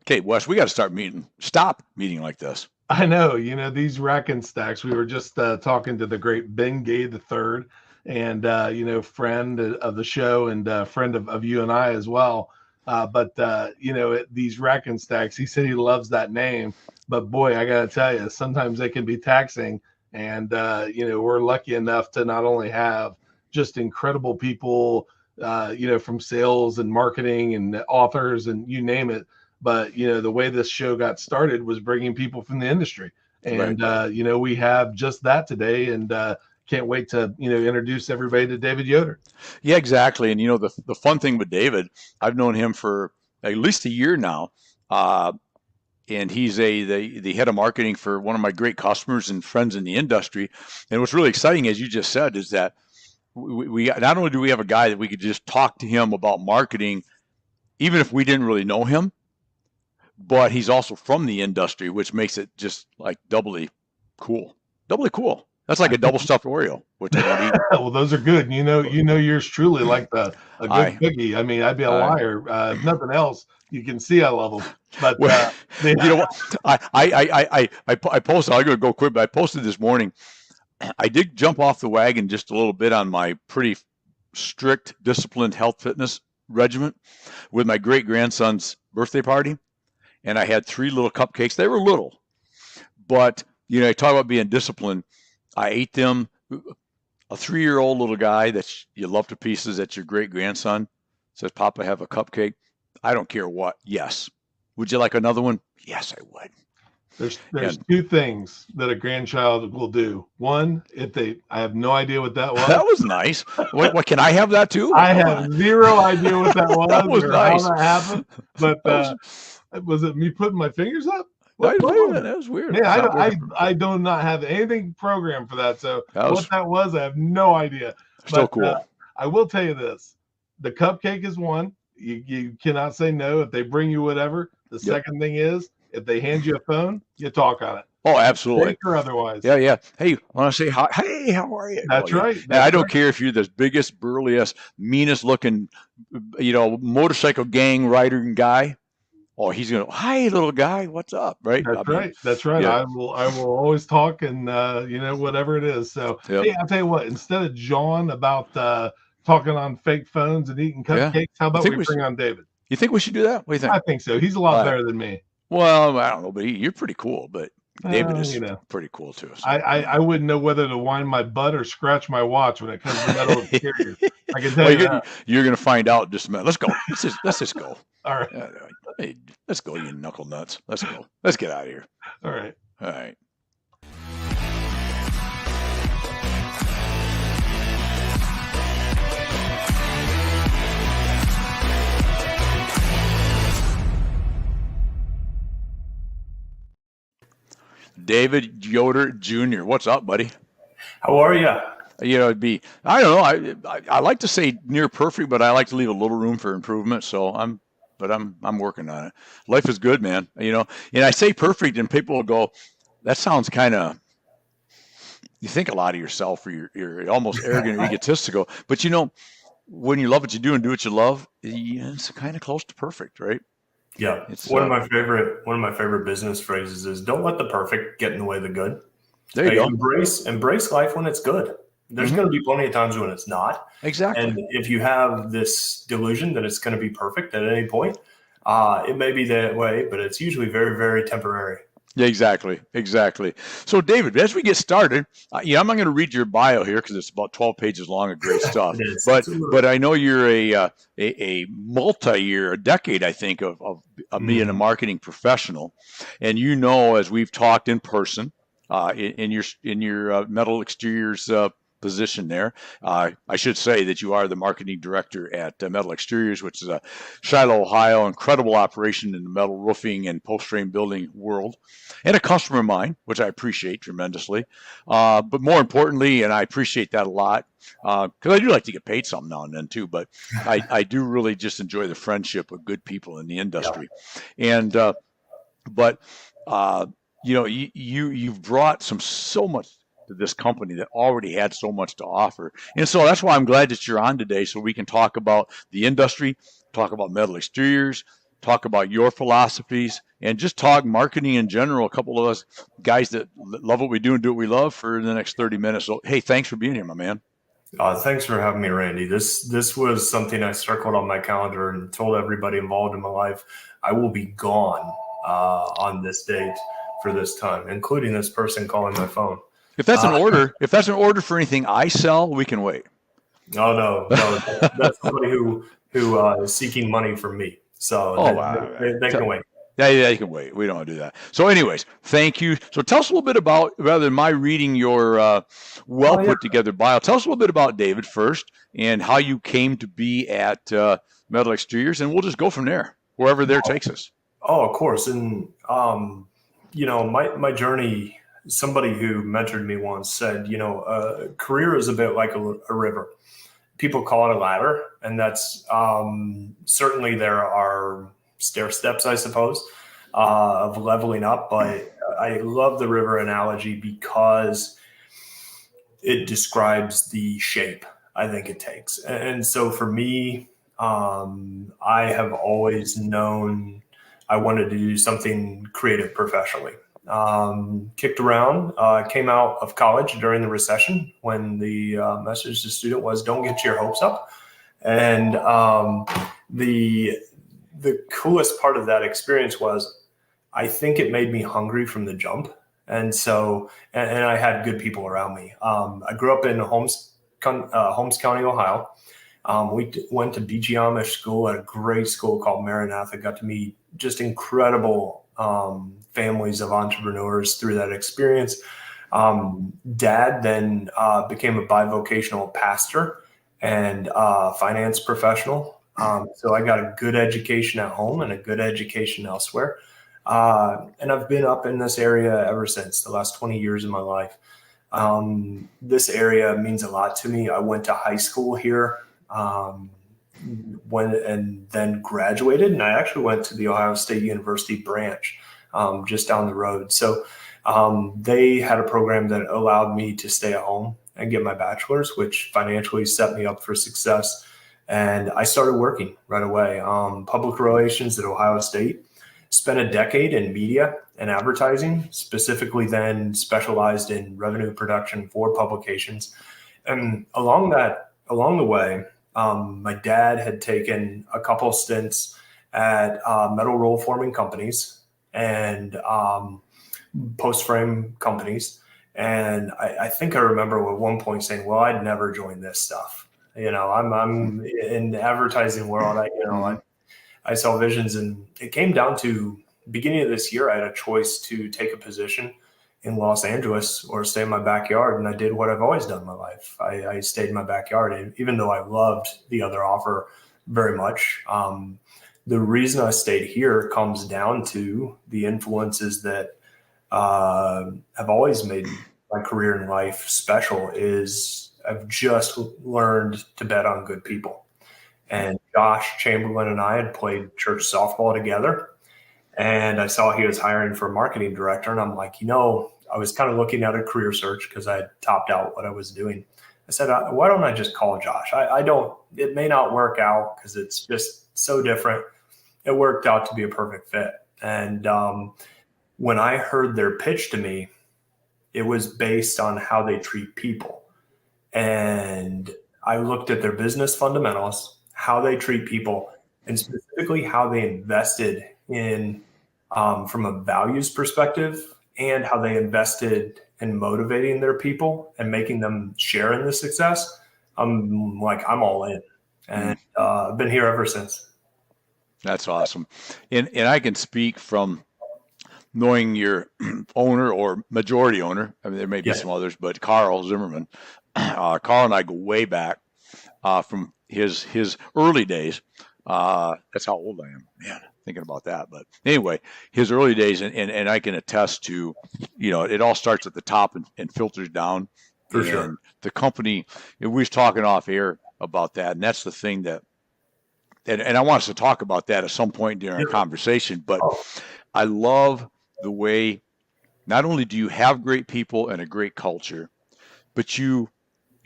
Okay, Wes, we got to stop meeting like this. I know, these rack and stacks. We were just talking to the great Ben Gay the third, and friend of the show and friend of you and I as well. But these rack and stacks, he said he loves that name. But boy, I gotta tell you, sometimes they can be taxing. And we're lucky enough to not only have just incredible people, from sales and marketing and authors and you name it, but the way this show got started was bringing people from the industry, Right. and we have just that today, and can't wait to introduce everybody to David Yoder. Yeah, exactly. And the fun thing with David, I've known him for at least a year now. And he's the head of marketing for one of my great customers and friends in the industry. And what's really exciting, as you just said, is that we not only do we have a guy that we could just talk to him about marketing, even if we didn't really know him, but he's also from the industry, which makes it just like doubly cool. Doubly cool. That's like a double stuffed Oreo, which I don't eat. Well, those are good. Yours truly like a good cookie. I mean, I'd be a liar. If nothing else, you can see I love them. But well, you know what? I posted. I'm going to go quick, but I posted this morning. I did jump off the wagon just a little bit on my pretty strict, disciplined health fitness regimen with my great grandson's birthday party, and I had 3 little cupcakes. They were little, but I talk about being disciplined. I ate them. A 3-year-old little guy that you love to pieces, that's your great grandson, says, "Papa, have a cupcake." I don't care what. Yes. Would you like another one? Yes, I would. There's 2 things that a grandchild will do. One, I have no idea what that was. That was nice. What can I have that too? I have 0 idea what that was. That was nice. How that happened. But was it me putting my fingers up? That was weird. Yeah, I do not have anything programmed for that. So what that was, I have no idea. Still cool. I will tell you this: the cupcake is one. You cannot say no if they bring you whatever. The second thing is, if they hand you a phone, you talk on it. Oh, absolutely. Fake or otherwise. Yeah. Hey, I want to say hi. Hey, how are you? That's right. I don't care if you're the biggest, burliest, meanest looking, motorcycle gang rider guy. Oh, he's going to, "Hi, little guy, what's up?" Right? That's right. Yeah. I will always talk, and whatever it is. So hey, I'll tell you what. Instead of John about talking on fake phones and eating cupcakes, how about we bring on David? You think we should do that? What do you think? I think so. He's a lot better than me. Well, I don't know, but you're pretty cool. But David is pretty cool too. So. I wouldn't know whether to wind my butt or scratch my watch when it comes to metal exteriors. I can tell you that. You're going to find out in just a minute. Let's go. Let's just go. All right. Hey, let's go, you knuckle nuts. Let's go. Let's get out of here. All right. All right. David Yoder Jr. What's up, buddy? How are you? It'd be, I don't know. I like to say near perfect, but I like to leave a little room for improvement. So I'm working on it. Life is good, man. And I say perfect, and people will go, "That sounds kind of." You think a lot of yourself, or you're almost arrogant or egotistical. But when you love what you do and do what you love, it's kind of close to perfect, right? Yeah, it's one of my favorite business phrases is, "Don't let the perfect get in the way of the good." There you go. Embrace life when it's good. There's going to be plenty of times when it's not. Exactly. And if you have this delusion that it's going to be perfect at any point, it may be that way, but it's usually very, very temporary. Yeah, exactly. So, David, as we get started, I'm not going to read your bio here because it's about 12 pages long of great stuff. But I know you're a multi-year, a decade, I think, of being a marketing professional, and as we've talked in person, in your metal exteriors position there. I should say that you are the marketing director at Metal Exteriors, which is a Shiloh, Ohio, incredible operation in the metal roofing and post-frame building world, and a customer of mine, which I appreciate tremendously. But more importantly, and I appreciate that a lot, because I do like to get paid some now and then too, but I do really just enjoy the friendship of good people in the industry. Yeah. You've brought so much to this company that already had so much to offer. And so that's why I'm glad that you're on today, so we can talk about the industry, talk about metal exteriors, talk about your philosophies, and just talk marketing in general. A couple of us guys that love what we do and do what we love for the next 30 minutes. So, hey, thanks for being here, my man. Thanks for having me, Randy. This was something I circled on my calendar and told everybody involved in my life. I will be gone on this date for this time, including this person calling my phone. If that's an order for anything I sell, we can wait. No, that's somebody who is seeking money from me. So they can wait. Yeah, you can wait. We don't want to do that. So anyways, thank you. So tell us a little bit about, rather than my reading your put together bio, tell us a little bit about David first and how you came to be at Metal Exteriors, and we'll just go from there, wherever there takes us. Oh, of course. And, my journey, somebody who mentored me once said, career is a bit like a river. People call it a ladder, and that's certainly there are stair steps, I suppose, of leveling up. But I love the river analogy because it describes the shape I think it takes. And so for me, I have always known I wanted to do something creative professionally. Kicked around, came out of college during the recession when the message to the student was, don't get your hopes up. And the coolest part of that experience was I think it made me hungry from the jump. And so, and I had good people around me. I grew up in Holmes County, Ohio. We went to BG Amish school at a great school called Maranatha, got to meet just incredible families of entrepreneurs through that experience. Dad then became a bivocational pastor and finance professional. So I got a good education at home and a good education elsewhere. And I've been up in this area ever since, the last 20 years of my life. This area means a lot to me. I went to high school here and then graduated, and I actually went to the Ohio State University branch just down the road. So they had a program that allowed me to stay at home and get my bachelor's, which financially set me up for success. And I started working right away. Public relations at Ohio State. Spent a decade in media and advertising, specifically then specialized in revenue production for publications. And along the way, my dad had taken a couple stints at metal roll forming companies and post frame companies. And I think I remember at one point saying, well, I'd never join this stuff. I'm in the advertising world. I saw visions, and it came down to beginning of this year. I had a choice to take a position in Los Angeles or stay in my backyard. And I did what I've always done in my life. I stayed in my backyard. And even though I loved the other offer very much, the reason I stayed here comes down to the influences that have always made my career in life special. Is I've just learned to bet on good people. And Josh Chamberlain and I had played church softball together. And I saw he was hiring for a marketing director. And I'm like, I was kind of looking at a career search because I had topped out what I was doing. I said, why don't I just call Josh? It may not work out because it's just so different. It worked out to be a perfect fit. And when I heard their pitch to me, it was based on how they treat people. And I looked at their business fundamentals, how they treat people, and specifically how they invested in from a values perspective, and how they invested in motivating their people and making them share in the success. I'm all in, and I've been here ever since. That's awesome. And I can speak from knowing your owner or majority owner. I mean, there may be some others, but Carl Zimmerman. Carl and I go way back from his early days. That's how old I am, man, thinking about that. But anyway, his early days, and I can attest to, it all starts at the top and filters down. For sure. The company, we was talking off air about that, and that's the thing that, and I want us to talk about that at some point during our conversation, but I love the way not only do you have great people and a great culture, but you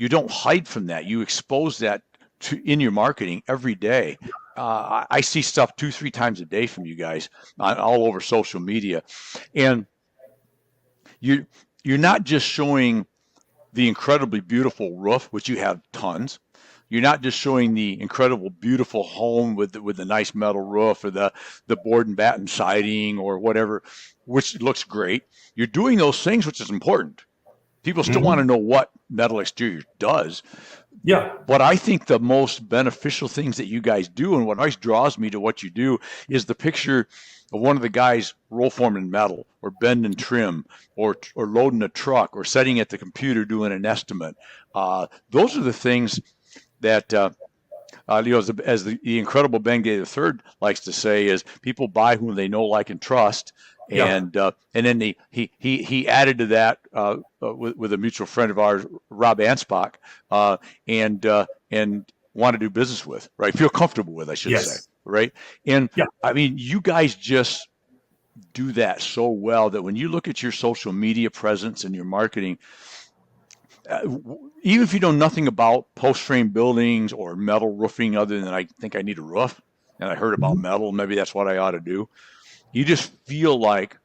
don't hide from that. You expose that in your marketing every day. I see stuff 2-3 times a day from you guys all over social media, and you're not just showing the incredibly beautiful roof, which you have tons. You're not just showing the incredible, beautiful home with the nice metal roof or the board and batten siding or whatever, which looks great. You're doing those things, which is important. People still want to know what metal exterior does. Yeah. But I think the most beneficial things that you guys do, and what always draws me to what you do, is the picture of one of the guys roll forming metal or bending trim or loading a truck or sitting at the computer doing an estimate. Those are the things that as the incredible Ben Gay III likes to say, is people buy whom they know, like, and trust. And then he added to that with a mutual friend of ours, Rob Anspach, and want to do business with, right? Feel comfortable with, I should say, right? And I mean, you guys just do that so well that when you look at your social media presence and your marketing, even if you know nothing about post frame buildings or metal roofing, other than I think I need a roof and I heard about metal, maybe that's what I ought to do. You just feel like,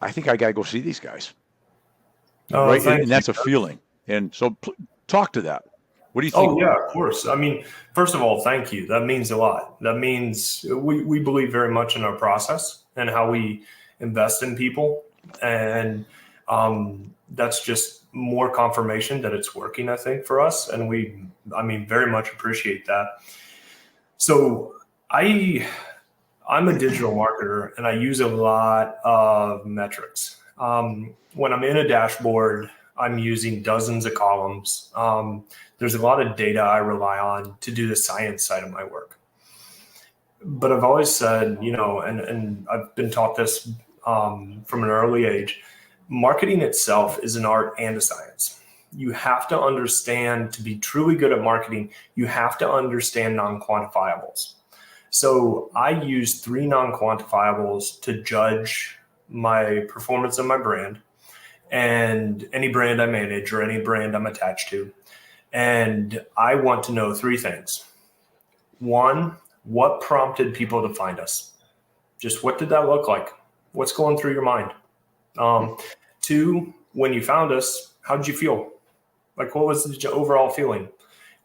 I think I got to go see these guys. Right? And that's a feeling. And so talk to that. What do you think? Oh, yeah, of course. I mean, first of all, thank you. That means a lot. That means we believe very much in our process and how we invest in people. And that's just more confirmation that it's working, I think, for us. And very much appreciate that. So I'm a digital marketer and I use a lot of metrics. When I'm in a dashboard, I'm using dozens of columns. There's a lot of data I rely on to do the science side of my work. But I've always said, and I've been taught this from an early age, marketing itself is an art and a science. You have to understand, to be truly good at marketing, you have to understand non-quantifiables. So I use 3 non-quantifiables to judge my performance of my brand and any brand I manage or any brand I'm attached to. And I want to know 3 things. 1, what prompted people to find us? Just what did that look like? What's going through your mind? 2, when you found us, how did you feel? Like, what was the overall feeling?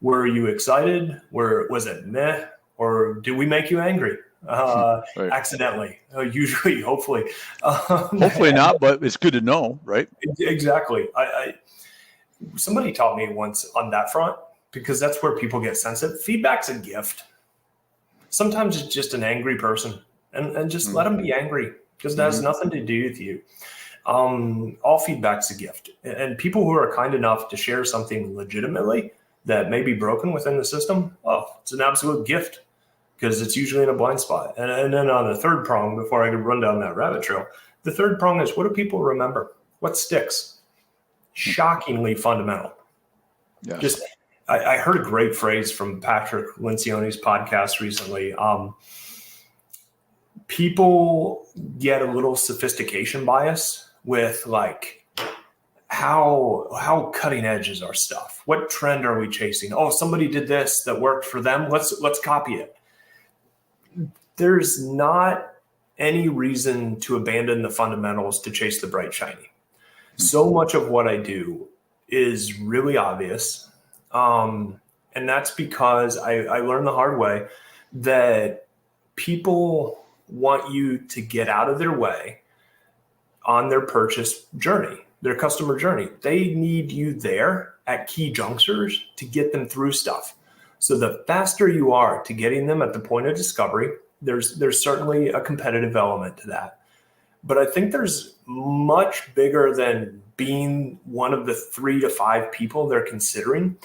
Were you excited? Was it meh? Or did we make you angry accidentally? Usually, hopefully. Hopefully not, but it's good to know, right? Exactly. Somebody taught me once on that front, because that's where people get sensitive. Feedback's a gift. Sometimes it's just an angry person, and just let them be angry, because it has nothing to do with you. All feedback's a gift. And people who are kind enough to share something legitimately that may be broken within the system, it's an absolute gift, because it's usually in a blind spot. And then on the third prong, before I could run down that rabbit trail, the third prong is, what do people remember? What sticks? Shockingly fundamental. Yes. I heard a great phrase from Patrick Lencioni's podcast recently. People get a little sophistication bias with, like, how cutting edge is our stuff? What trend are we chasing? Oh, somebody did this that worked for them. Let's copy it. There's not any reason to abandon the fundamentals to chase the bright shiny. So much of what I do is really obvious. And that's because I learned the hard way that people want you to get out of their way on their purchase journey, their customer journey. They need you there at key junctures to get them through stuff. So the faster you are to getting them at the point of discovery, there's certainly a competitive element to that. But I think there's much bigger than being one of the 3 to 5 people they're considering,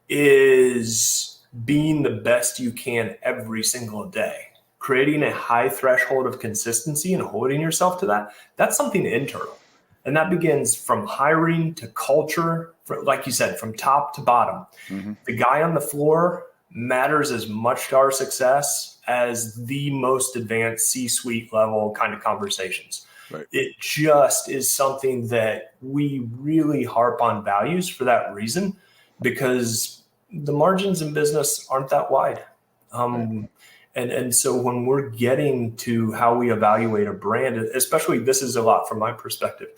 is being the best you can every single day. Creating a high threshold of consistency and holding yourself to that, that's something internal. And that begins from hiring to culture, like you said, from top to bottom. The guy on the floor matters as much to our success as the most advanced C-suite level kind of conversations. Right. It just is something that we really harp on values for that reason, because the margins in business aren't that wide. And so when we're getting to how we evaluate a brand, especially this is a lot from my perspective,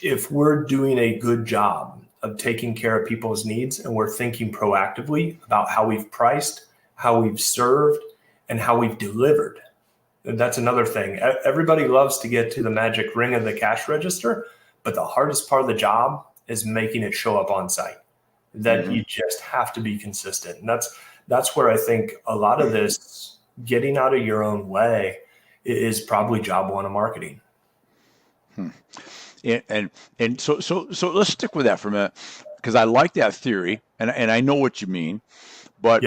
if we're doing a good job of taking care of people's needs and we're thinking proactively about how we've priced, how we've served, and how we've delivered. And that's another thing. Everybody loves to get to the magic ring of the cash register, but the hardest part of the job is making it show up on site. That you just have to be consistent. And that's where I think a lot of this getting out of your own way is probably job one of marketing. And so let's stick with that for a minute, because I like that theory and I know what you mean, but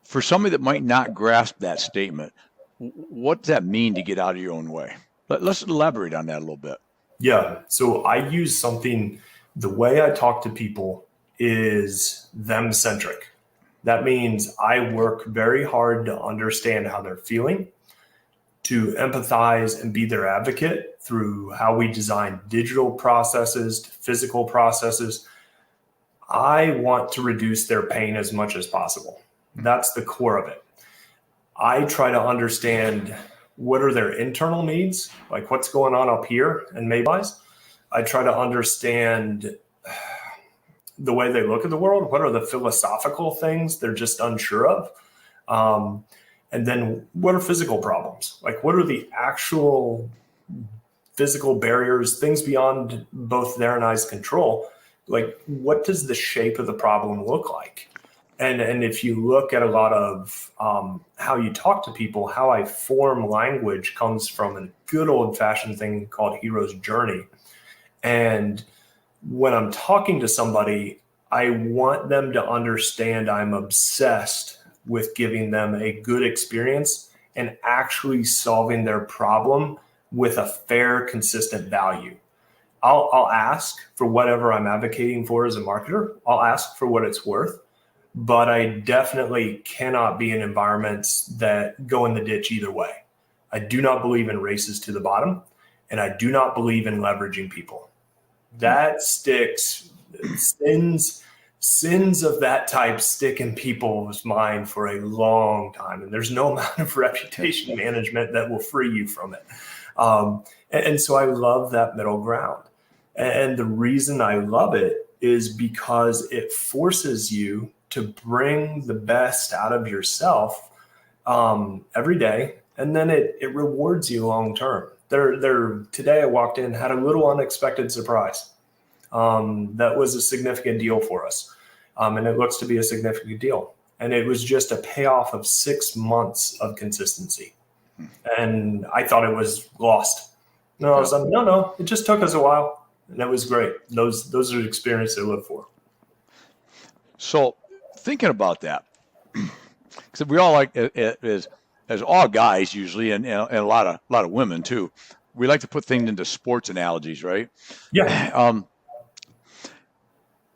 for somebody that might not grasp that statement, what does that mean to get out of your own way? Let's elaborate on that a little bit. Yeah. So I use something, the way I talk to people is them-centric. That means I work very hard to understand how they're feeling, to empathize and be their advocate through how we design digital processes to physical processes. I want to reduce their pain as much as possible. That's the core of it. I try to understand what are their internal needs, like what's going on up here and maybe I try to understand the way they look at the world. What are the philosophical things they're just unsure of? And then what are physical problems? Like what are the actual physical barriers, things beyond both their and I's control? Like what does the shape of the problem look like? And if you look at a lot of how you talk to people, how I form language comes from a good old fashioned thing called hero's journey. And when I'm talking to somebody, I want them to understand I'm obsessed with giving them a good experience and actually solving their problem with a fair, consistent value. I'll ask for whatever I'm advocating for as a marketer. I'll ask for what it's worth, but I definitely cannot be in environments that go in the ditch either way. I do not believe in races to the bottom, and I do not believe in leveraging people. That sticks. Sins of that type stick in people's mind for a long time. And there's no amount of reputation management that will free you from it. And so I love that middle ground. And the reason I love it is because it forces you to bring the best out of yourself every day. And then it rewards you long term. Today I walked in, had a little unexpected surprise. That was a significant deal for us. And it looks to be a significant deal. And it was just a payoff of 6 months of consistency. And I thought it was lost. No, I was like, no, it just took us a while. And it was great. Those are the experiences I live for. So thinking about that, because we all like, as all guys usually, and a lot of women too, we like to put things into sports analogies, right? Yeah.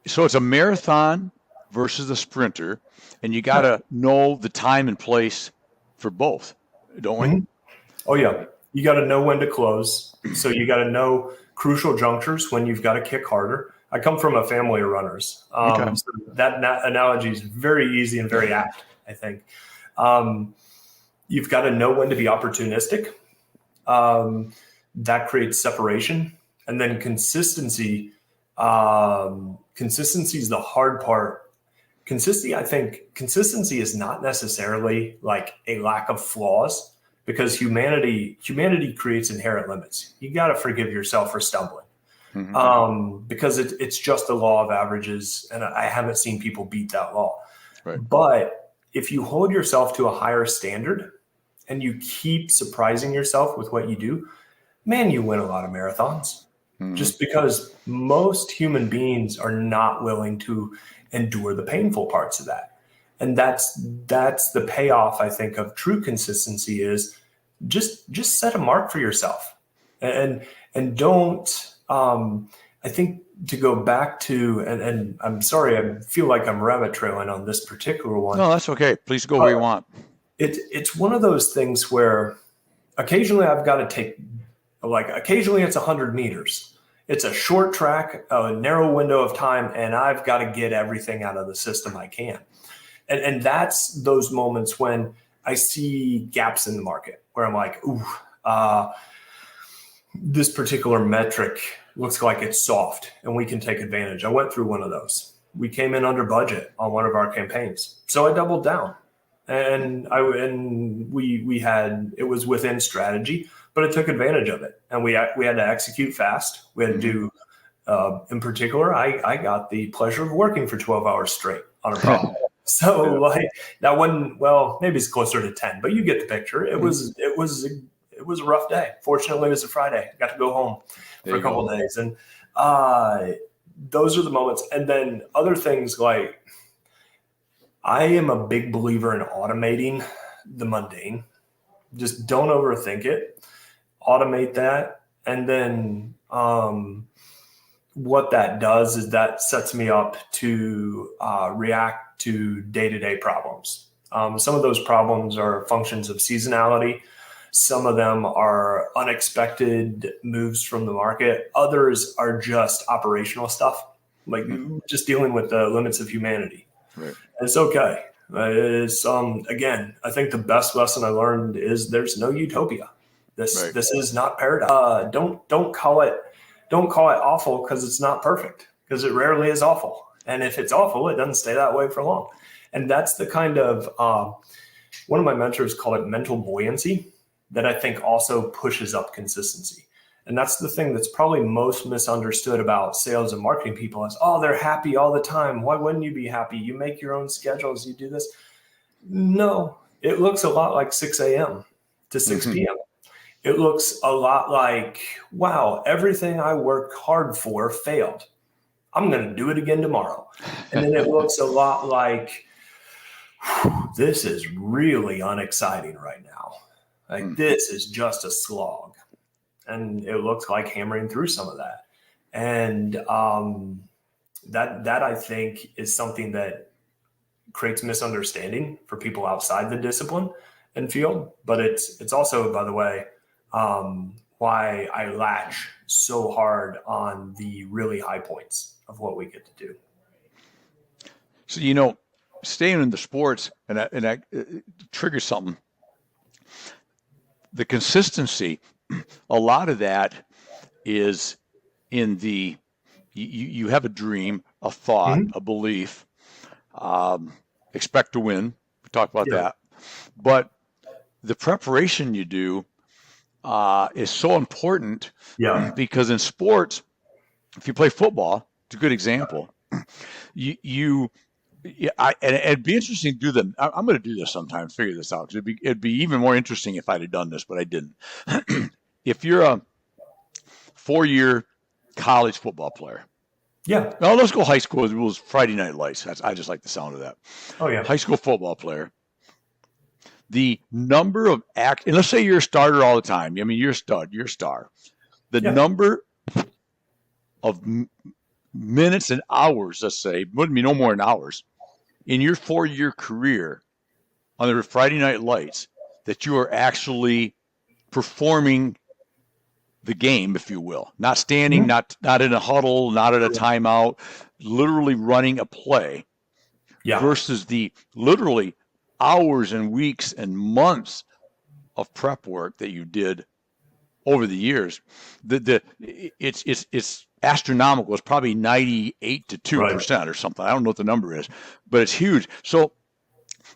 So it's a marathon versus a sprinter, and you got to know the time and place for both, don't we? Oh, yeah. You got to know when to close. So you got to know crucial junctures when you've got to kick harder. I come from a family of runners. So that analogy is very easy and very apt, I think. You've got to know when to be opportunistic. That creates separation. And then consistency. Consistency is the hard part. I think consistency is not necessarily like a lack of flaws, because humanity creates inherent limits. You got to forgive yourself for stumbling, because it's just the law of averages, and I haven't seen people beat that law. Right. But if you hold yourself to a higher standard and you keep surprising yourself with what you do, man, you win a lot of marathons. Just because most human beings are not willing to endure the painful parts of that. And that's the payoff, I think, of true consistency is just set a mark for yourself. And don't, I think, to go back to, and I'm sorry, I feel like I'm rabbit trailing on this particular one. No, that's okay. Please go where you want. It's one of those things where occasionally I've got to take, occasionally it's 100 meters. It's a short track, a narrow window of time, and I've got to get everything out of the system I can. And that's those moments when I see gaps in the market where I'm like, ooh, this particular metric looks like it's soft and we can take advantage. I went through one of those. We came in under budget on one of our campaigns. So I doubled down, and we had, it was within strategy, but it took advantage of it. And we had to execute fast. We had to do, in particular, I got the pleasure of working for 12 hours straight on a problem. So like that one, well, maybe it's closer to 10, but you get the picture. It was a rough day. Fortunately, it was a Friday. I got to go home for a couple of days. And those are the moments. And then other things like, I am a big believer in automating the mundane. Just don't overthink it. Automate that. And then what that does is that sets me up to react to day-to-day problems. Some of those problems are functions of seasonality. Some of them are unexpected moves from the market. Others are just operational stuff, like just dealing with the limits of humanity. Right. It's okay. It's again, I think the best lesson I learned is there's no utopia. This is not paradise. Don't call it awful because it's not perfect, because it rarely is awful. And if it's awful, it doesn't stay that way for long. And that's the kind of one of my mentors called it mental buoyancy, that I think also pushes up consistency. And that's the thing that's probably most misunderstood about sales and marketing people is, oh, they're happy all the time. Why wouldn't you be happy? You make your own schedules, you do this. No, it looks a lot like 6 a.m. to 6 p.m. It looks a lot like, wow, everything I worked hard for failed. I'm going to do it again tomorrow. And then it looks a lot like, this is really unexciting right now. Like this is just a slog. And it looks like hammering through some of that. And that I think is something that creates misunderstanding for people outside the discipline and field. But it's also, by the way, why I latch so hard on the really high points of what we get to do. So, staying in the sports, and I triggers something. The consistency, a lot of that is in the, you have a dream, a thought, a belief, expect to win. We talk about that. But the preparation you do is so important because in sports, if you play football, it's a good example. It'd be interesting to do them. I'm going to do this sometime, figure this out. It'd be even more interesting if I'd have done this, but I didn't. If you're a 4-year college football player. Yeah. Now let's go high school. It was Friday Night Lights. I just like the sound of that. Oh yeah. High school football player. The number of and let's say you're a starter all the time. I mean, you're a star. The number of minutes and hours, let's say, wouldn't be no more than hours, in your 4-year career on the Friday Night Lights that you are actually performing the game, if you will, not standing, not in a huddle, not at a timeout, literally running a play versus the literally hours and weeks and months of prep work that you did over the years. It's astronomical. It's probably 98 to 2% or something. I don't know what the number is, but it's huge. So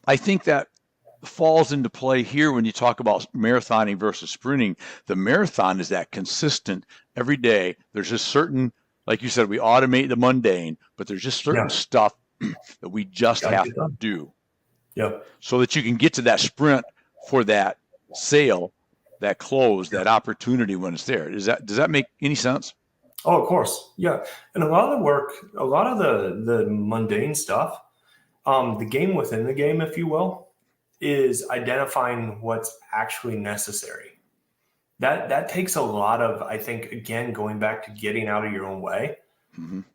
I think that falls into play here when you talk about marathoning versus sprinting. The marathon is that consistent every day. There's just certain, like you said, we automate the mundane, but there's just certain stuff that we just have to do. So that you can get to that sprint for that sale, that close, that opportunity when it's there. Does that make any sense? Oh, of course. Yeah. And a lot of the work, a lot of the mundane stuff, the game within the game, if you will, is identifying what's actually necessary. That takes a lot of, I think, again, going back to getting out of your own way.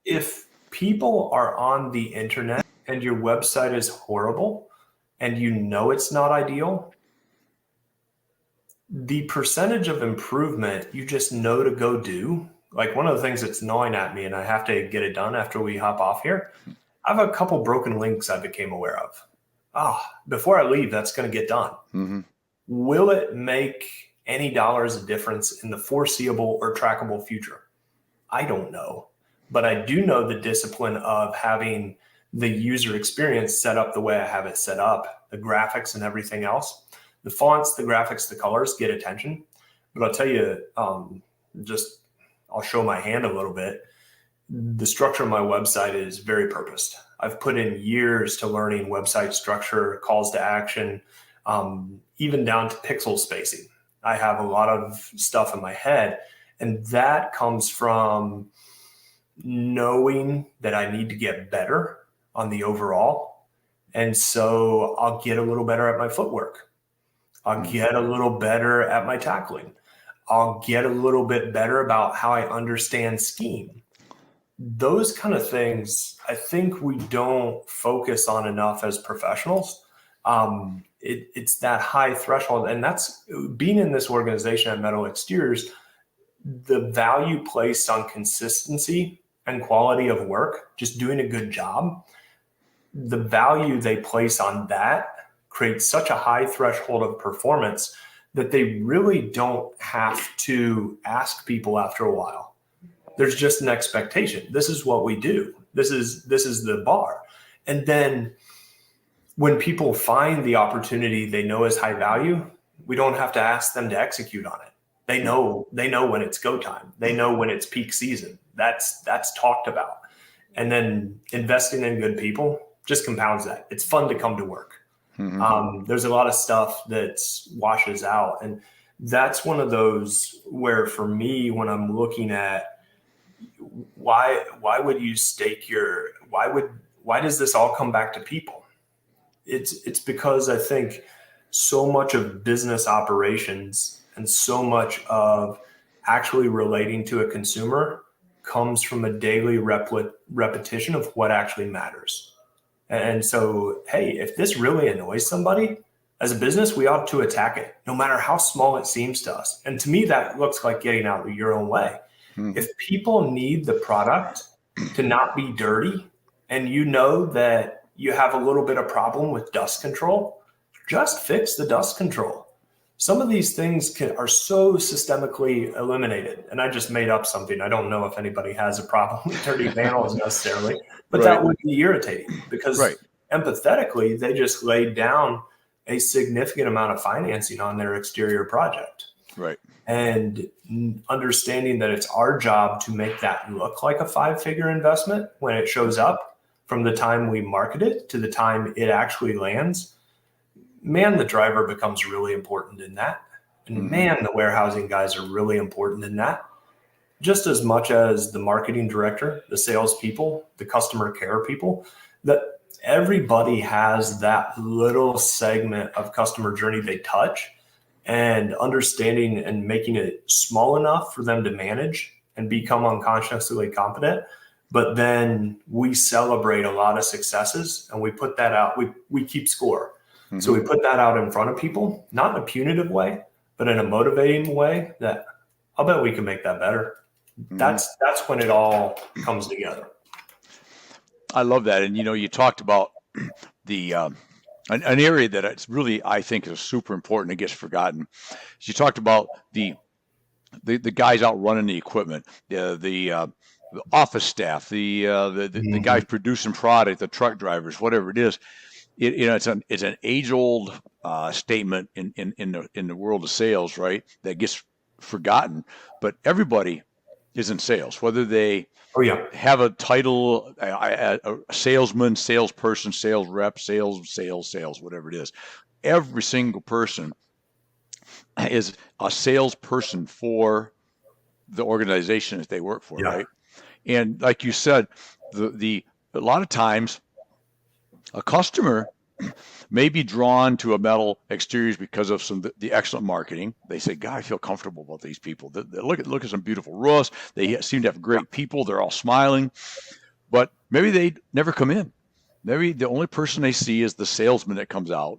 If people are on the internet and your website is horrible and you know it's not ideal, the percentage of improvement you just know to go do, like one of the things that's gnawing at me and I have to get it done after we hop off here, I have a couple broken links I became aware of. before I leave, that's going to get done. Mm-hmm. Will it make any dollars a difference in the foreseeable or trackable future? I don't know. But I do know the discipline of having the user experience set up the way I have it set up, the graphics and everything else. The fonts, the graphics, the colors get attention. But I'll tell you, I'll show my hand a little bit. The structure of my website is very purposed. I've put in years to learning website structure, calls to action, even down to pixel spacing. I have a lot of stuff in my head, and that comes from knowing that I need to get better on the overall. And so I'll get a little better at my footwork. I'll get a little better at my tackling. I'll get a little bit better about how I understand scheme. Those kind of things, I think we don't focus on enough as professionals. It's that high threshold. And that's being in this organization at Metal Exteriors, the value placed on consistency and quality of work, just doing a good job, the value they place on that creates such a high threshold of performance that they really don't have to ask people after a while. There's just an expectation. This is what we do. This is the bar. And then when people find the opportunity they know is high value, we don't have to ask them to execute on it. They know when it's go time. They know when it's peak season. That's talked about. And then investing in good people just compounds that. It's fun to come to work. Mm-hmm. There's a lot of stuff that washes out. And that's one of those where for me, when I'm looking at why would you stake your, why does this all come back to people? It's because I think so much of business operations and so much of actually relating to a consumer comes from a daily repetition of what actually matters. And so, hey, if this really annoys somebody, as a business, we ought to attack it, no matter how small it seems to us. And to me, that looks like getting out of your own way. Mm-hmm. If people need the product to not be dirty, and you know that you have a little bit of problem with dust control, just fix the dust control. Some of these things are so systemically eliminated. And I just made up something. I don't know if anybody has a problem with dirty panels necessarily, but that would be irritating because empathetically, they just laid down a significant amount of financing on their exterior project. Right. And understanding that it's our job to make that look like a 5-figure investment when it shows up, from the time we market it to the time it actually lands. Man, the driver becomes really important in that. And man, the warehousing guys are really important in that. Just as much as the marketing director, the salespeople, the customer care people, that everybody has that little segment of customer journey they touch, and understanding and making it small enough for them to manage and become unconsciously competent. But then we celebrate a lot of successes and we put that out. We keep score. Mm-hmm. So we put that out in front of people, not in a punitive way, but in a motivating way that I'll bet we can make that better. Mm-hmm. That's when it all comes together. I love that. And, you talked about the an area that it's really, I think, is super important and gets forgotten. You talked about the guys out running the equipment, the office staff, the guys producing product, the truck drivers, whatever it is. It's an age-old statement in the world of sales, right? That gets forgotten, but everybody is in sales, whether they have a title, a salesman, salesperson, sales rep, sales, whatever it is. Every single person is a salesperson for the organization that they work for, right? And like you said, a lot of times a customer may be drawn to a Metal Exteriors because of the excellent marketing. They say, God, I feel comfortable about these people. Look at some beautiful roofs. They seem to have great people. They're all smiling. But maybe they never come in. Maybe the only person they see is the salesman that comes out,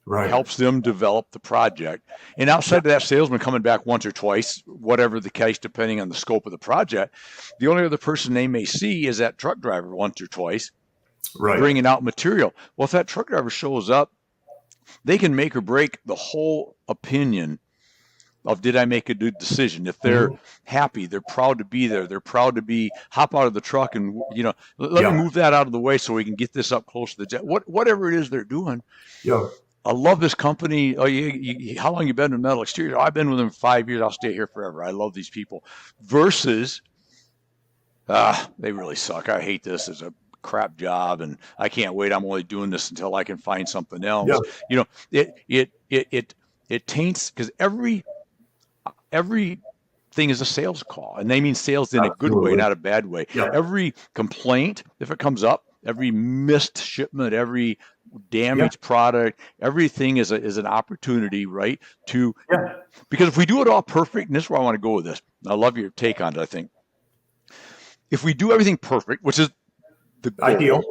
helps them develop the project. And outside of that salesman coming back once or twice, whatever the case, depending on the scope of the project, the only other person they may see is that truck driver once or twice. bringing out material. Well, if that truck driver shows up, they can make or break the whole opinion of did I make a good decision. If they're happy, they're proud to be there. They're proud to hop out of the truck and, let me move that out of the way so we can get this up close to the jet. Whatever it is they're doing. Yeah. I love this company. Oh, how long you been in metal exterior? I've been with them 5 years. I'll stay here forever. I love these people. Versus, they really suck. I hate this. It's a crap job, and I can't wait. I'm only doing this until I can find something else. Yeah. It taints, because everything is a sales call, and they mean sales in a good way, not a bad way. Yeah. Every complaint, if it comes up, every missed shipment, every damaged product, everything is an opportunity, right? Because if we do it all perfect, and this is where I want to go with this. I love your take on it. I think if we do everything perfect, which is the goal, ideal,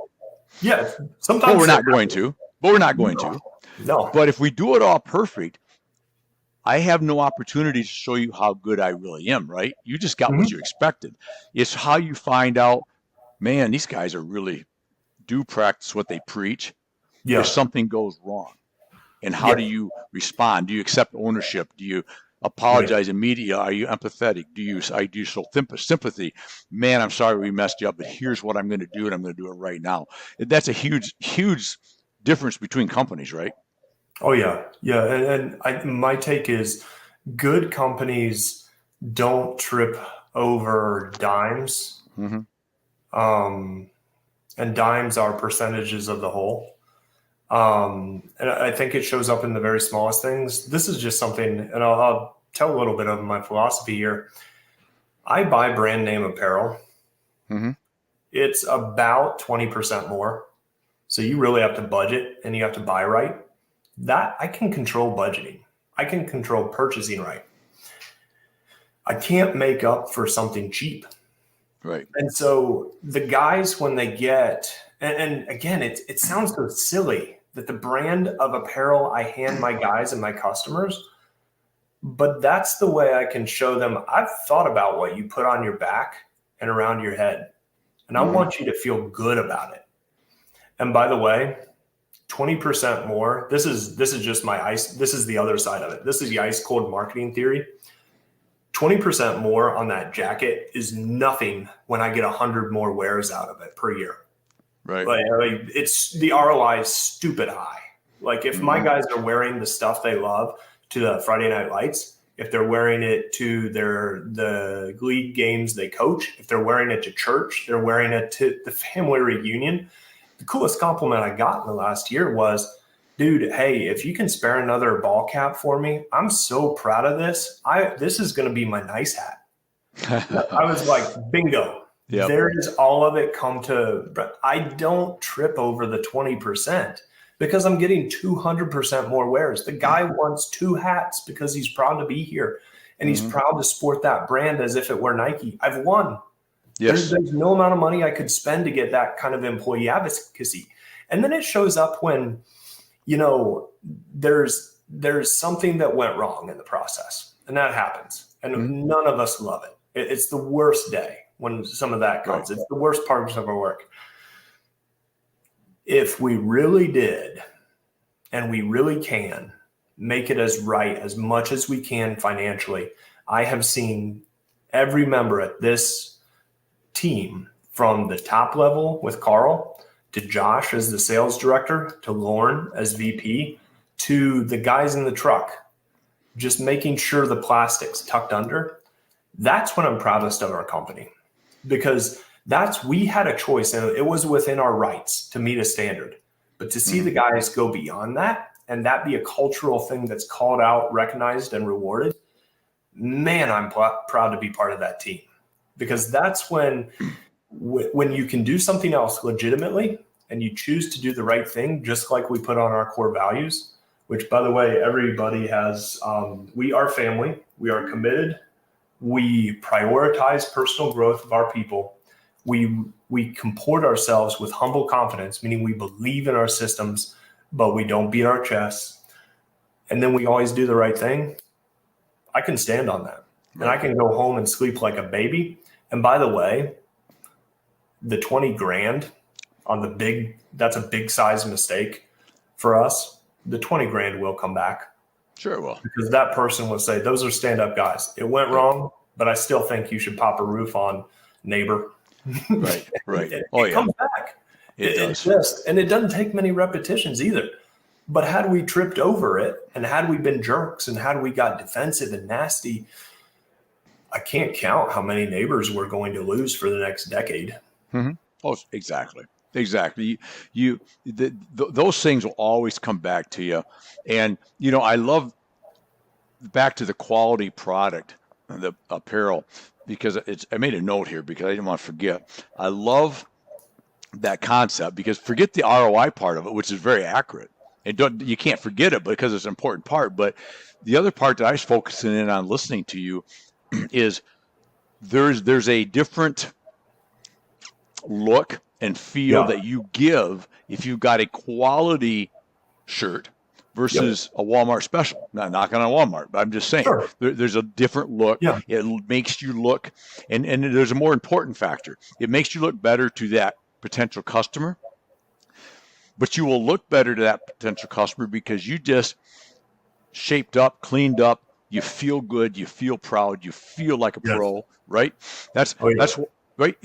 sometimes we're not going to. No. But if we do it all perfect, I have no opportunity to show you how good I really am, right? You just got what you expected. It's how you find out, man, these guys really do practice what they preach. If something goes wrong, and how do you respond? Do you accept ownership? Do you apologize immediately? Are you empathetic? Do you show sympathy? Man, I'm sorry we messed you up, but here's what I'm going to do, and I'm going to do it right now. That's a huge, huge difference between companies, right? Oh yeah. And my take is good companies don't trip over dimes. And dimes are percentages of the whole. And I think it shows up in the very smallest things. This is just something, and I'll tell a little bit of my philosophy here. I buy brand name apparel. It's about 20% more. So you really have to budget, and you have to buy right. That I can control budgeting. I can control purchasing right. I can't make up for something cheap. Right. And so the guys, when they get, and again, it sounds so silly that the brand of apparel I hand my guys and my customers, but that's the way I can show them I've thought about what you put on your back and around your head. And I want you to feel good about it. And by the way, 20% more. This is just my ice. This is the other side of it. This is the ice cold marketing theory. 20% more on that jacket is nothing when I get 100 more wears out of it per year. Right. Like it's the ROI is stupid high. Like if my guys are wearing the stuff they love to the Friday Night Lights, if they're wearing it to the league games they coach, if they're wearing it to church, they're wearing it to the family reunion. The coolest compliment I got in the last year was, dude, hey, if you can spare another ball cap for me, I'm so proud of this. This is going to be my nice hat. I was like, bingo. Yep. There is all of it come to, I don't trip over the 20% because I'm getting 200% more wears. The guy wants 2 hats because he's proud to be here and he's proud to sport that brand as if it were Nike. I've won. Yes. There's no amount of money I could spend to get that kind of employee advocacy. And then it shows up when, there's something that went wrong in the process, and that happens. And none of us love it. It's the worst day when some of that comes. Right. It's the worst part of our work. If we really did, and we really can, make it as right as much as we can financially, I have seen every member at this team, from the top level with Carl to Josh as the sales director, to Lauren as VP, to the guys in the truck, just making sure the plastic's tucked under. That's what I'm proudest of our company, because we had a choice and it was within our rights to meet a standard. But to see the guys go beyond that and that be a cultural thing that's called out, recognized, and rewarded, man, I'm proud to be part of that team. Because that's when you can do something else legitimately and you choose to do the right thing, just like we put on our core values, which, by the way, everybody has. We are family. We are committed. We prioritize personal growth of our people. We comport ourselves with humble confidence, meaning we believe in our systems, but we don't beat our chests. And then we always do the right thing. I can stand on that. And I can go home and sleep like a baby. And by the way, the 20 grand that's a big size mistake for us, the 20 grand will come back. Sure it will. Because that person will say, those are stand-up guys. It went wrong, but I still think you should pop a roof on, neighbor. Right. It comes back. It does. And it doesn't take many repetitions either. But had we tripped over it, and had we been jerks, and had we got defensive and nasty, I can't count how many neighbors we're going to lose for the next decade. Mm-hmm. Oh, exactly. Those things will always come back to you. And, I love back to the quality product, the apparel, because I made a note here because I didn't want to forget. I love that concept because forget the ROI part of it, which is very accurate. You can't forget it because it's an important part. But the other part that I was focusing in on listening to you is there's a different look and feel that you give if you've got a quality shirt versus a Walmart special. Not knocking on Walmart, but I'm just saying there's a different look. It makes you look, and there's a more important factor. It makes you look better to that potential customer, but you will look better to that potential customer because you just shaped up, cleaned up, you feel good, you feel proud, you feel like a pro, right? That's right.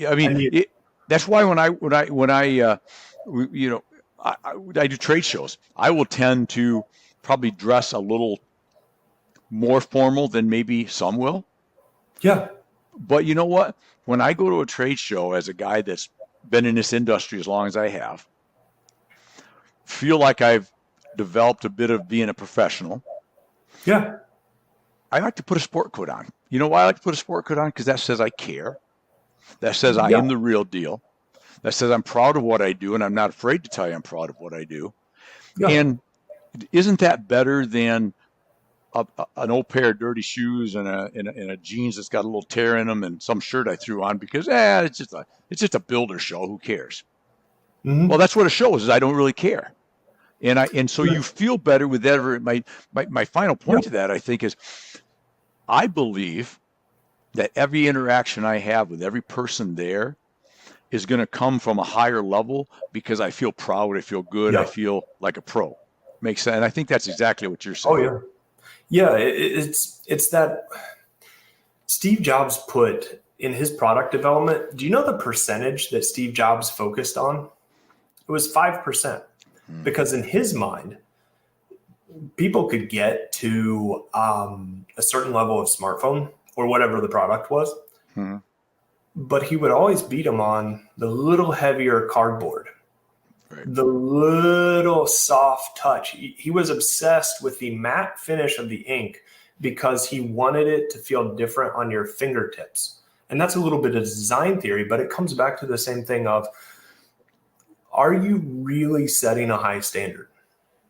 I mean, that's why when I do trade shows, I will tend to probably dress a little more formal than maybe some will. Yeah. But you know what? When I go to a trade show as a guy that's been in this industry as long as I have, feel like I've developed a bit of being a professional. Yeah. I like to put a sport coat on. You know why I like to put a sport coat on? Because that says I care. That says I am the real deal. That says I'm proud of what I do, and I'm not afraid to tell you I'm proud of what I do. Yeah. And isn't that better than an old pair of dirty shoes and a jeans that's got a little tear in them and some shirt I threw on because it's just a builder show. Who cares? Mm-hmm. Well, that's what a show is I don't really care. And so you feel better with that. My final point to that, I think, is I believe that every interaction I have with every person there is going to come from a higher level because I feel proud, I feel good, I feel like a pro. Makes sense. And I think that's exactly what you're saying. Oh, yeah. Yeah, it's that Steve Jobs put in his product development. Do you know the percentage that Steve Jobs focused on? It was 5%. Because in his mind, people could get to a certain level of smartphone or whatever the product was, but he would always beat them on the little heavier cardboard, the little soft touch. He was obsessed with the matte finish of the ink because he wanted it to feel different on your fingertips. And that's a little bit of design theory, but it comes back to the same thing of, are you really setting a high standard?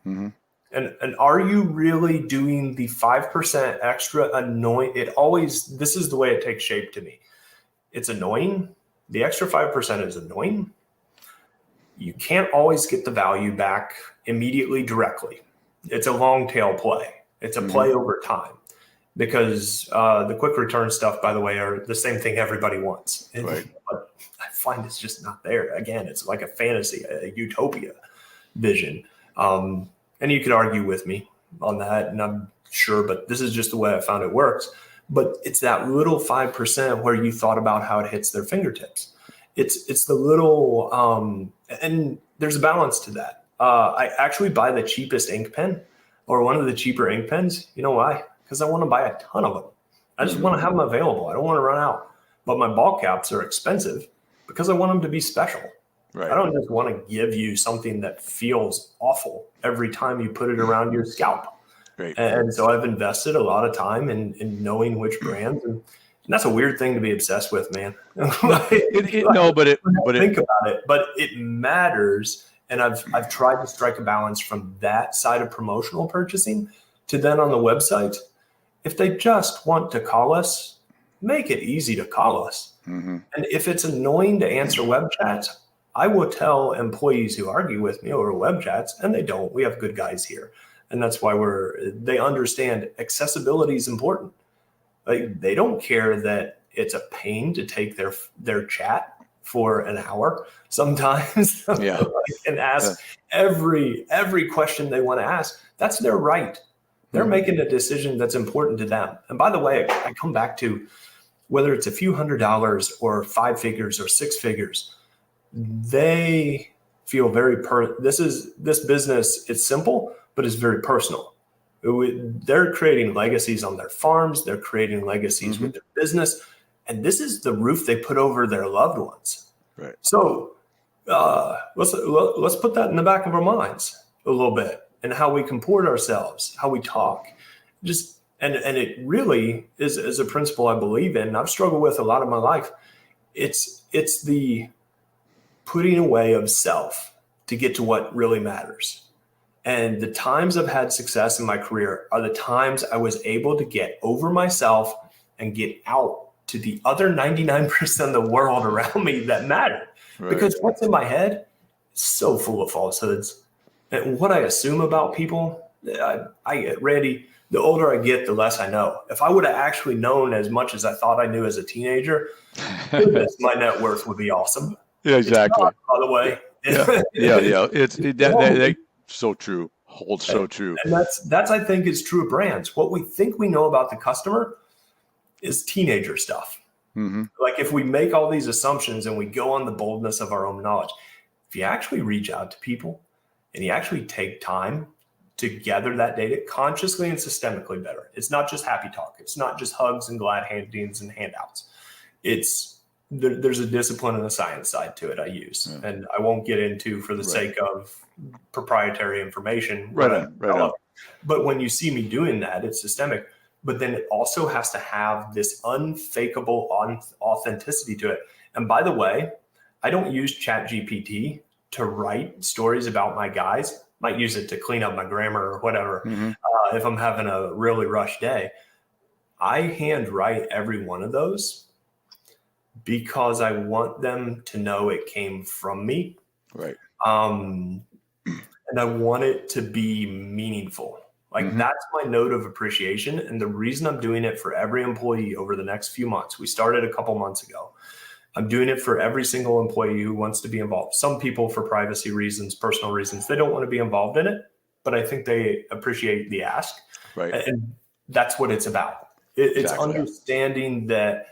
Mm-hmm. And are you really doing the 5% extra annoying? This is the way it takes shape to me. It's annoying. The extra 5% is annoying. You can't always get the value back immediately, directly. It's a long tail play. It's a play over time because the quick return stuff, by the way, are the same thing everybody wants. But I find it's just not there. Again, it's like a fantasy, a utopia vision. And you could argue with me on that, and I'm sure, but this is just the way I found it works. But it's that little 5% where you thought about how it hits their fingertips. It's the little, and there's a balance to that. I actually buy the cheapest ink pen or one of the cheaper ink pens. You know why? Because I want to buy a ton of them. I just want to have them available. I don't want to run out. But my ball caps are expensive because I want them to be special. Right. I don't just want to give you something that feels awful every time you put it around your scalp. Right. And so I've invested a lot of time in knowing which brands, and that's a weird thing to be obsessed with, man. Think about it, but it matters. And I've tried to strike a balance from that side of promotional purchasing to then on the website. If they just want to call us, make it easy to call us. Mm-hmm. And if it's annoying to answer web chats, I will tell employees who argue with me over web chats, and they don't. We have good guys here. And that's why they understand accessibility is important. Like, they don't care that it's a pain to take their chat for an hour sometimes Yeah. and ask every question they want to ask. That's their right. They're making a decision that's important to them. And by the way, I come back to whether it's a few $100s or 5 figures or 6 figures, they feel very this business, it's simple, but it's very personal. They're creating legacies on their farms. They're creating legacies with their business. And this is the roof they put over their loved ones. Right. So let's put that in the back of our minds a little bit, and how we comport ourselves, how we talk. And it really is a principle I believe in, and I've struggled with a lot of my life. It's the putting away of self to get to what really matters. And the times I've had success in my career are the times I was able to get over myself and get out to the other 99% of the world around me that mattered. Right. Because what's in my head is so full of falsehoods. And what I assume about people, I get ready. The older I get, the less I know. If I would have actually known as much as I thought I knew as a teenager, goodness, my net worth would be awesome. Yeah, exactly. Not, by the way. Yeah. It's so true. Holds so true. And that's I think is true of brands. What we think we know about the customer is teenager stuff. Like if we make all these assumptions and we go on the boldness of our own knowledge, if you actually reach out to people and you actually take time to gather that data consciously and systemically better. It's not just happy talk. It's not just hugs and glad handings and handouts. There's a discipline and a science side to it I use. And I won't get into for the sake of proprietary information. Right on. But when you see me doing that, it's systemic. But then it also has to have this unfakeable authenticity to it. And by the way, I don't use ChatGPT to write stories about my guys. Might use it to clean up my grammar or whatever. If I'm having a really rush day, I hand write every one of those because I want them to know it came from me. Right. And I want it to be meaningful. Like that's my note of appreciation. And the reason I'm doing it for every employee over the next few months, we started a couple months ago. I'm doing it for every single employee who wants to be involved. Some people, for privacy reasons, personal reasons, they don't want to be involved in it, but I think they appreciate the ask. Right. And that's what it's about. It's understanding that,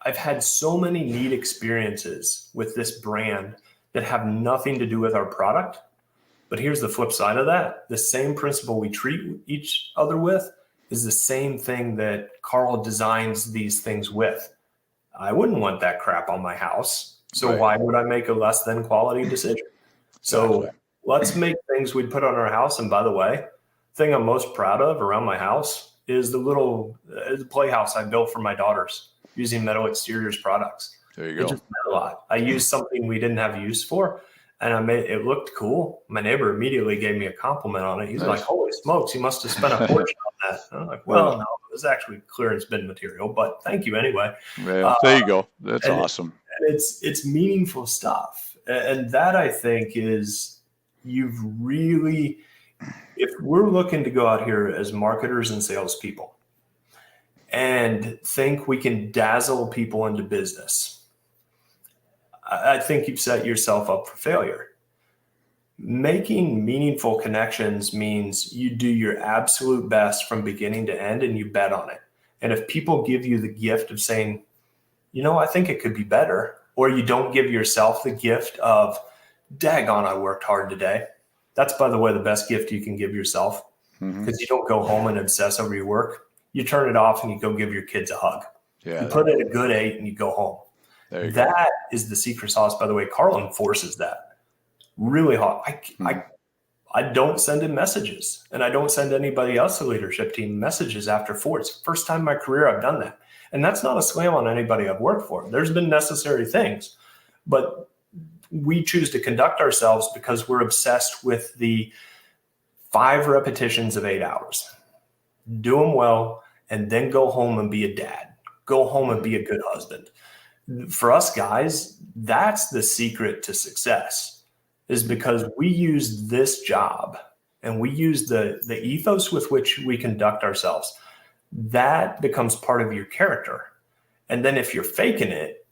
I've had so many neat experiences with this brand that have nothing to do with our product. But here's the flip side of that. The same principle we treat each other with is the same thing that Carl designs these things with. I wouldn't want that crap on my house. So why would I make a less than quality decision? So let's make things we'd put on our house. And by the way, the thing I'm most proud of around my house is the little playhouse I built for my daughters using Metal Exteriors products. There you go. It just meant a lot. I used something we didn't have use for, and it looked cool. My neighbor immediately gave me a compliment on it. He's like, "Holy smokes, you must have spent a fortune on that." And I'm like, "Well, no, it was actually clearance bin material, but thank you anyway." Yeah, there you go. That's awesome. And it's meaningful stuff, and that I think is if we're looking to go out here as marketers and salespeople and think we can dazzle people into business, I think you've set yourself up for failure. Making meaningful connections means you do your absolute best from beginning to end and you bet on it. And if people give you the gift of saying, I think it could be better, or you don't give yourself the gift of, daggone, I worked hard today. That's, by the way, the best gift you can give yourself, because you don't go home and obsess over your work. You turn it off and you go give your kids a hug. Yeah, you put it a good 8 and you go home. That is the secret sauce, by the way. Carl enforces that really hard. I don't send him messages, and I don't send anybody else in the leadership team messages after 4. It's the first time in my career I've done that. And that's not a slam on anybody I've worked for. There's been necessary things, but we choose to conduct ourselves because we're obsessed with the 5 repetitions of 8 hours. Do them well, and then go home and be a dad. Go home and be a good husband. For us guys, that's the secret to success, is because we use this job and we use the ethos with which we conduct ourselves. That becomes part of your character. And then if you're faking it,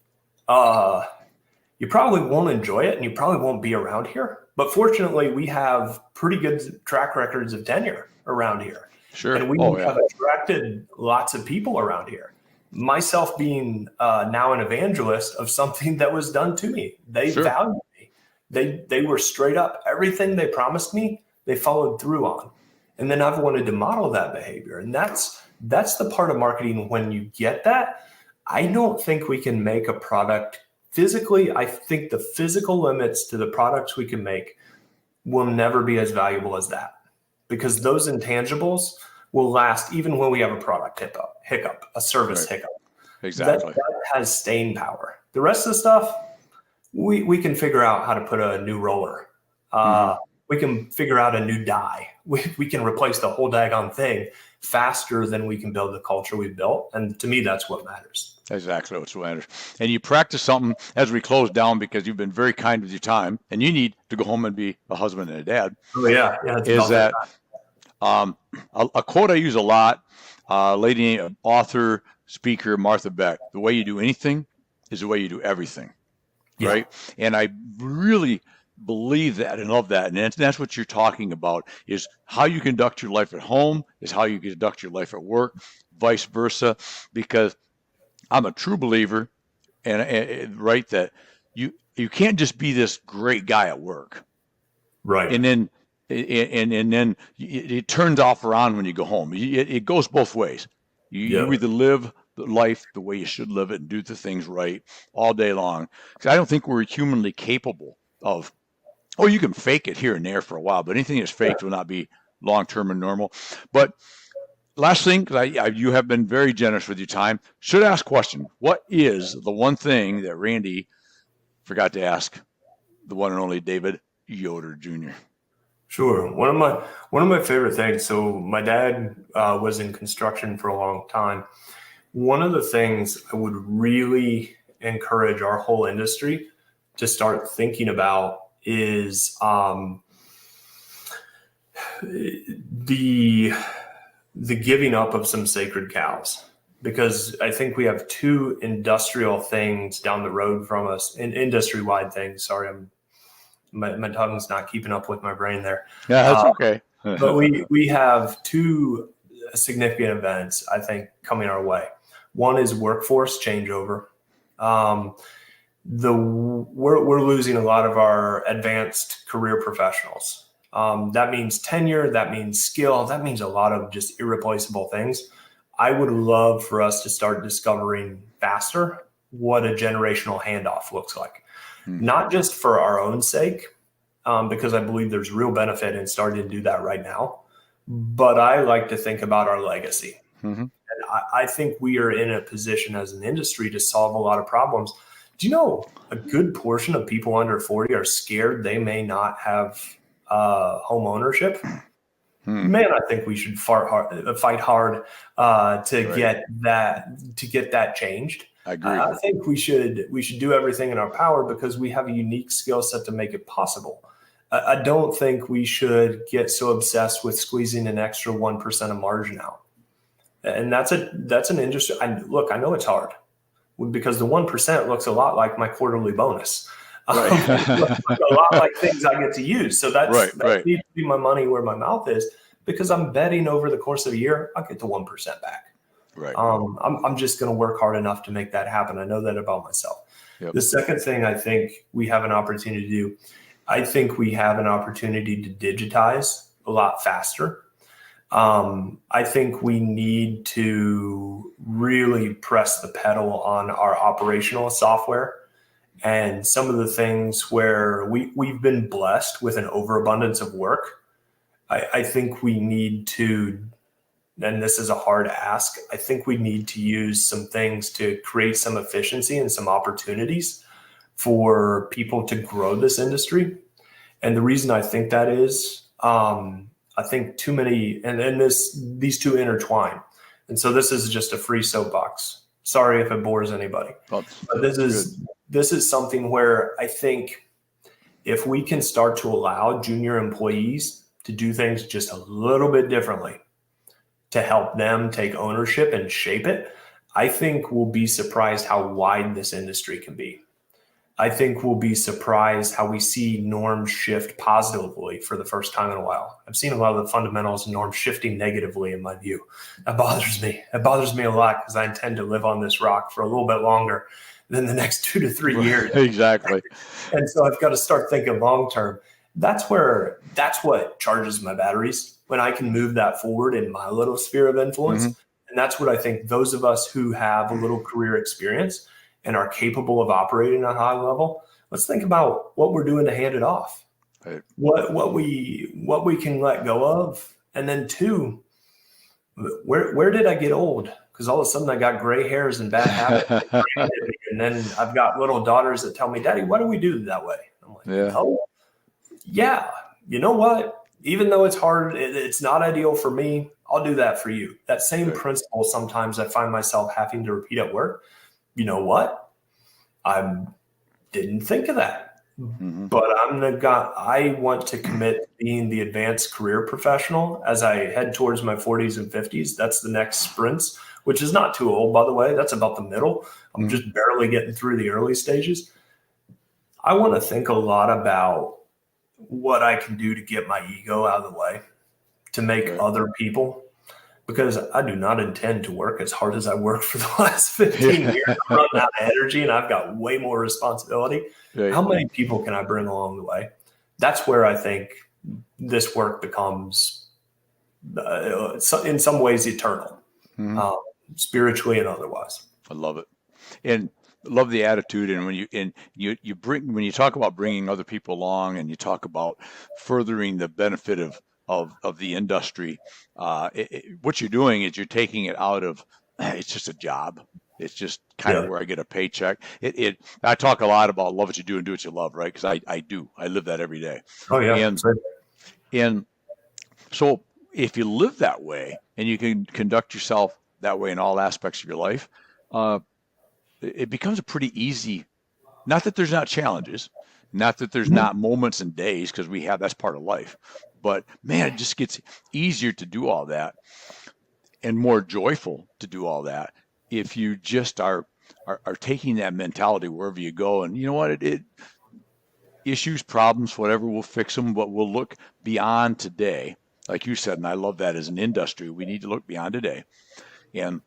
you probably won't enjoy it and you probably won't be around here. But fortunately, we have pretty good track records of tenure around here. Sure. And we have attracted lots of people around here. Myself being now an evangelist of something that was done to me. They valued me. They were straight up. Everything they promised me, they followed through on. And then I've wanted to model that behavior. And that's the part of marketing. When you get that, I don't think we can make a product physically. I think the physical limits to the products we can make will never be as valuable as that, because those intangibles will last even when we have a product hiccup, a service hiccup. Exactly. That has staying power. The rest of the stuff, we can figure out how to put a new roller. We can figure out a new die. We can replace the whole daggone thing faster than we can build the culture we've built. And to me, that's what matters. Exactly what's matters. And you practice something as we close down, because you've been very kind with your time, and you need to go home and be a husband and a dad. Oh yeah. Is that a quote I use a lot? Lady, author, speaker, Martha Beck. The way you do anything is the way you do everything. Yeah. Right. And I really believe that and love that. And that's what you're talking about, is how you conduct your life at home is how you conduct your life at work, vice versa. Because I'm a true believer, and right, that you can't just be this great guy at work, right? And then it turns off around when you go home. It goes both ways. You either live the life the way you should live it and do the things right all day long. Because I don't think we're humanly capable of. Or you can fake it here and there for a while, but anything that's faked will not be long-term and normal. But last thing, because you have been very generous with your time, should ask question. What is the one thing that Randy forgot to ask the one and only David Yoder Jr.? Sure. One of my favorite things. So my dad was in construction for a long time. One of the things I would really encourage our whole industry to start thinking about is the giving up of some sacred cows, because I think we have two industrial things down the road from us, industry-wide things. Sorry, my tongue's not keeping up with my brain there. Yeah, that's okay. But we have two significant events, I think, coming our way. One is workforce changeover. We're losing a lot of our advanced career professionals. That means tenure, that means skill, that means a lot of just irreplaceable things. I would love for us to start discovering faster what a generational handoff looks like, not just for our own sake, because I believe there's real benefit in starting to do that right now, but I like to think about our legacy. And I think we are in a position as an industry to solve a lot of problems. Do you know a good portion of people under 40 are scared they may not have home ownership? Man, I think we should fight hard to get that changed. I agree. I think we should do everything in our power, because we have a unique skill set to make it possible. I don't think we should get so obsessed with squeezing an extra 1% of margin out. And that's an industry. I know it's hard, because the 1% looks a lot like my quarterly bonus. Right. A lot like things I get to use. So that needs to be my money where my mouth is, because I'm betting over the course of a year, I'll get the 1% back. Right. I'm just going to work hard enough to make that happen. I know that about myself. Yep. The second thing I think we have an opportunity to do, I think we have an opportunity to digitize a lot faster. I think we need to really press the pedal on our operational software, and some of the things where we've been blessed with an overabundance of work. I think we need to, and this is a hard ask, I think we need to use some things to create some efficiency and some opportunities for people to grow this industry. And the reason I think that is, I think too many, and then these two intertwine. And so this is just a free soapbox. Sorry if it bores anybody. But this is something where I think if we can start to allow junior employees to do things just a little bit differently to help them take ownership and shape it, I think we'll be surprised how wide this industry can be. I think we'll be surprised how we see norms shift positively for the first time in a while. I've seen a lot of the fundamentals and norms shifting negatively in my view. That bothers me. It bothers me a lot because I intend to live on this rock for a little bit longer than the next 2 to 3 years. Exactly. And so I've got to start thinking long term. That's what charges my batteries, when I can move that forward in my little sphere of influence. And that's what I think those of us who have a little career experience and are capable of operating at a high level, let's think about what we're doing to hand it off. Right. What we can let go of. And then 2, where did I get old? Because all of a sudden I got gray hairs and bad habits. And then I've got little daughters that tell me, Daddy, why do we do it that way? I'm like, yeah, you know what? Even though it's hard, it's not ideal for me, I'll do that for you. That same principle, sometimes I find myself having to repeat at work. You know what? I didn't think of that, but I want to commit to being the advanced career professional as I head towards my 40s and 50s. That's the next sprints, which is not too old, by the way. That's about the middle. I'm just barely getting through the early stages. I want to think a lot about what I can do to get my ego out of the way, to make other people, because I do not intend to work as hard as I worked for the last 15 years. I'm running out of energy and I've got way more responsibility. How many people can I bring along the way? That's where I think this work becomes, in some ways, eternal, spiritually and otherwise. I love it. And love the attitude. And when you talk about bringing other people along, and you talk about furthering the benefit of the industry, what you're doing is you're taking it out of, it's just a job. It's just kind of where I get a paycheck. I talk a lot about love what you do and do what you love, right? Because I do. I live that every day. Oh yeah. And so if you live that way and you can conduct yourself that way in all aspects of your life, it becomes a pretty easy, not that there's not challenges, not that there's not moments and days, because that's part of life, but man, it just gets easier to do all that and more joyful to do all that if you just are taking that mentality wherever you go. And you know what, issues, problems, whatever, we'll fix them, but we'll look beyond today. Like you said, and I love that, as an industry, we need to look beyond today and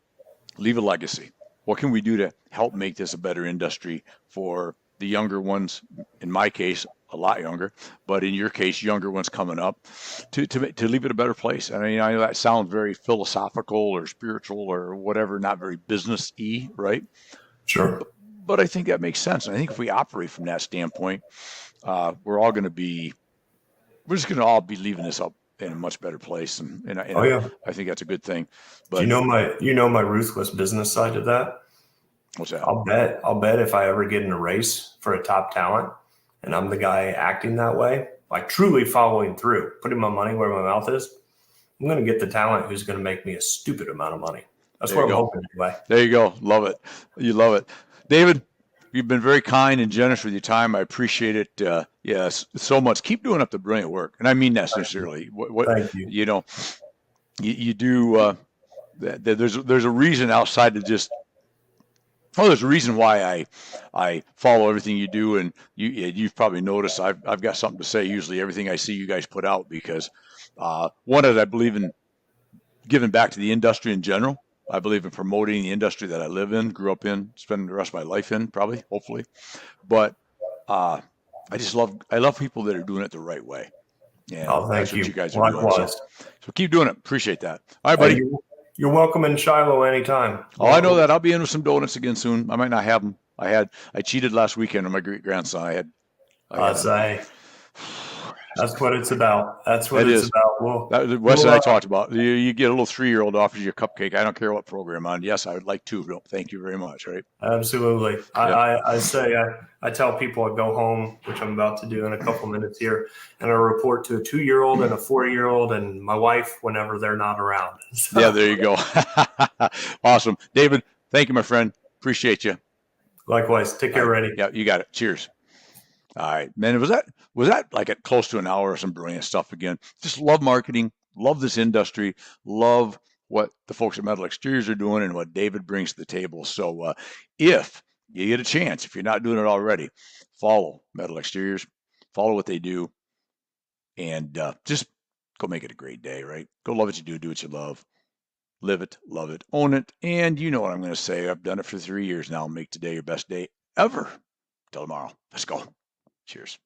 leave a legacy. What can we do to help make this a better industry for the younger ones? In my case, a lot younger, but in your case, younger ones coming up, to leave it a better place. I mean, I know that sounds very philosophical or spiritual or whatever, not very business-y, right? Sure. But I think that makes sense. And I think if we operate from that standpoint, we're just going to all be leaving this up in a much better place, and I think that's a good thing. But you know my ruthless business side of that. What's that? I'll bet if I ever get in a race for a top talent, and I'm the guy acting that way, like truly following through, putting my money where my mouth is, I'm going to get the talent who's going to make me a stupid amount of money. That's what I'm hoping anyway. There you go. Love it. You love it, David. You've been very kind and generous with your time. I appreciate it. Yes, so much. Keep doing up the brilliant work, and I mean that sincerely. Thank you. You know, you do. There's a reason outside of just. Oh, there's a reason why I follow everything you do, and you've probably noticed I've got something to say. Usually, everything I see you guys put out, because one is I believe in giving back to the industry in general. I believe in promoting the industry that I live in, grew up in, spend the rest of my life in, probably, hopefully. But I love people that are doing it the right way. Yeah, thank you. What you guys are doing. So keep doing it. Appreciate that. All right, buddy. You're welcome in Shiloh anytime. Oh, I know that. I'll be in with some donuts again soon. I might not have them. I cheated last weekend on my great grandson. That's what it's about. That's what it's about. Wes and I talked about. You get a little 3-year-old offers you a cupcake. I don't care what program on. Yes, I would like to. Thank you very much. Right? Absolutely. Yeah. I tell people I go home, which I'm about to do in a couple minutes here, and I report to a 2-year-old and a 4-year-old and my wife whenever they're not around. So. Yeah, there you go. Awesome, David. Thank you, my friend. Appreciate you. Likewise. Take care, Randy. Yeah, you got it. Cheers. All right, man. Was that like at close to an hour of some brilliant stuff again? Just love marketing, love this industry, love what the folks at Metal Exteriors are doing and what David brings to the table. So if you get a chance, if you're not doing it already, follow Metal Exteriors, follow what they do, and just go make it a great day, right? Go love what you do what you love. Live it, love it, own it. And you know what I'm going to say. I've done it for 3 years now. Make today your best day ever. Till tomorrow. Let's go. Cheers.